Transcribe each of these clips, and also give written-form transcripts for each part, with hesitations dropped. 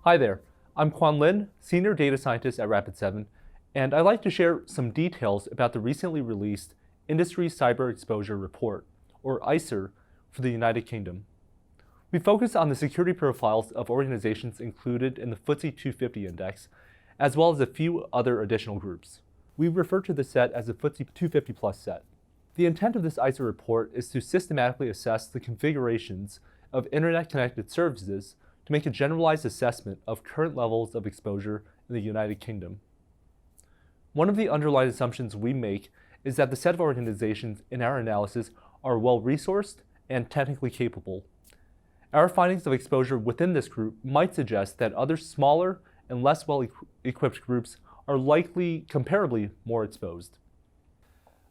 Hi there, I'm Kwan Lin, Senior Data Scientist at Rapid7, and I'd like to share some details about the recently released Industry Cyber Exposure Report, or ICER, for the United Kingdom. We focus on the security profiles of organizations included in the FTSE 250 index, as well as a few other additional groups. We refer to the set as the FTSE 250 Plus set. The intent of this ICER report is to systematically assess the configurations of Internet-connected services to make a generalized assessment of current levels of exposure in the United Kingdom. One of the underlying assumptions we make is that the set of organizations in our analysis are well-resourced and technically capable. Our findings of exposure within this group might suggest that other smaller and less well-equipped groups are likely comparably more exposed.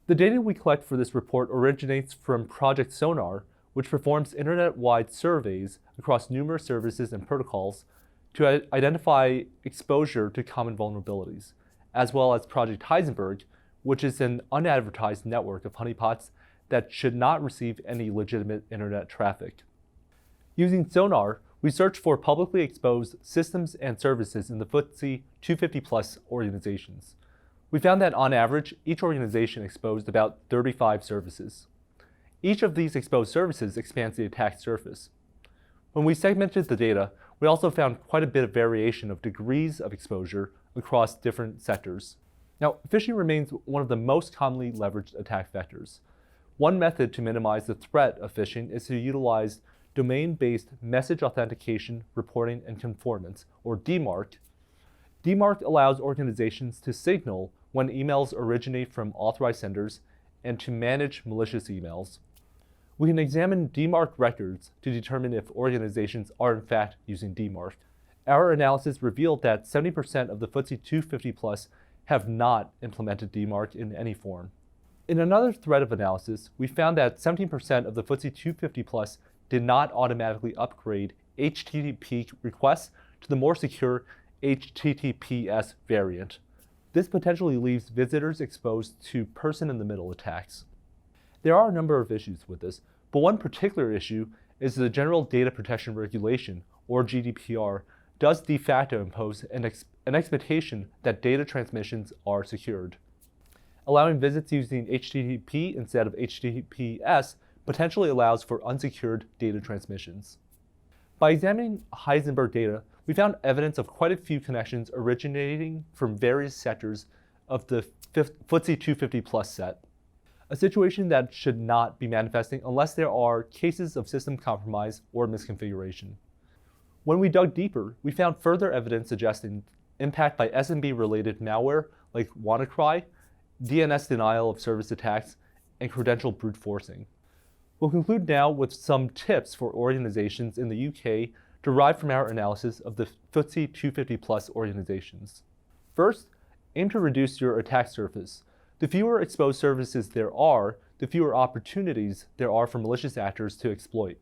The data we collect for this report originates from Project Sonar, which performs internet-wide surveys across numerous services and protocols to identify exposure to common vulnerabilities, as well as Project Heisenberg, which is an unadvertised network of honeypots that should not receive any legitimate internet traffic. Using Sonar, we search for publicly exposed systems and services in the FTSE 250 Plus organizations. We found that on average, each organization exposed about 35 services. Each of these exposed services expands the attack surface. When we segmented the data, we also found quite a bit of variation of degrees of exposure across different sectors. Now, phishing remains one of the most commonly leveraged attack vectors. One method to minimize the threat of phishing is to utilize domain-based message authentication, reporting, and conformance, or DMARC. DMARC allows organizations to signal when emails originate from authorized senders and to manage malicious emails. We can examine DMARC records to determine if organizations are in fact using DMARC. Our analysis revealed that 70% of the FTSE 250 Plus have not implemented DMARC in any form. In another thread of analysis, we found that 17% of the FTSE 250 Plus did not automatically upgrade HTTP requests to the more secure HTTPS variant. This potentially leaves visitors exposed to person-in-the-middle attacks. There are a number of issues with this, but one particular issue is the General Data Protection Regulation, or GDPR, does de facto impose an expectation that data transmissions are secured. Allowing visits using HTTP instead of HTTPS potentially allows for unsecured data transmissions. By examining Heisenberg data, we found evidence of quite a few connections originating from various sectors of the FTSE 250 Plus set, a situation that should not be manifesting unless there are cases of system compromise or misconfiguration. When we dug deeper, we found further evidence suggesting impact by SMB-related malware like WannaCry, DNS denial of service attacks, and credential brute forcing. We'll conclude now with some tips for organizations in the UK derived from our analysis of the FTSE 250 Plus organizations. First, aim to reduce your attack surface. The fewer exposed services there are, the fewer opportunities there are for malicious actors to exploit.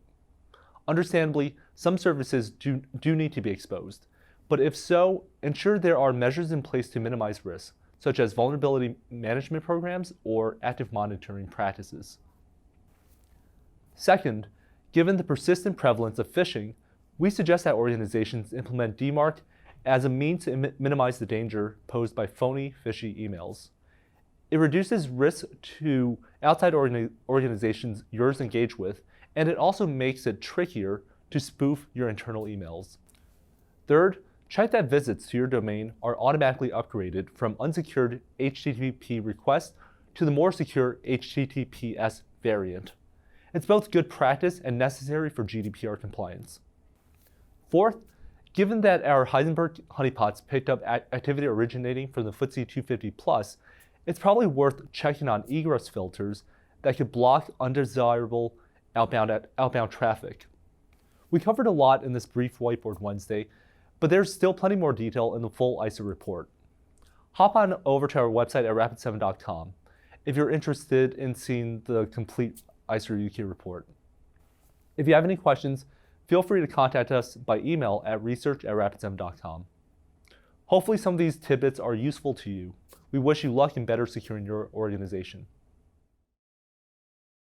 Understandably, some services do need to be exposed, but if so, ensure there are measures in place to minimize risk, such as vulnerability management programs or active monitoring practices. Second, given the persistent prevalence of phishing, we suggest that organizations implement DMARC as a means to minimize the danger posed by phony, fishy emails. It reduces risk to outside organizations yours engage with, and it also makes it trickier to spoof your internal emails. Third, check that visits to your domain are automatically upgraded from unsecured HTTP requests to the more secure HTTPS variant. It's both good practice and necessary for GDPR compliance. Fourth, given that our Heisenberg honeypots picked up activity originating from the FTSE 250 Plus, it's probably worth checking on egress filters that could block undesirable outbound traffic. We covered a lot in this brief Whiteboard Wednesday, but there's still plenty more detail in the full ICER report. Hop on over to our website at rapid7.com if you're interested in seeing the complete ICER UK report. If you have any questions, feel free to contact us by email at research@rapid7.com. Hopefully some of these tidbits are useful to you. We wish you luck in better securing your organization.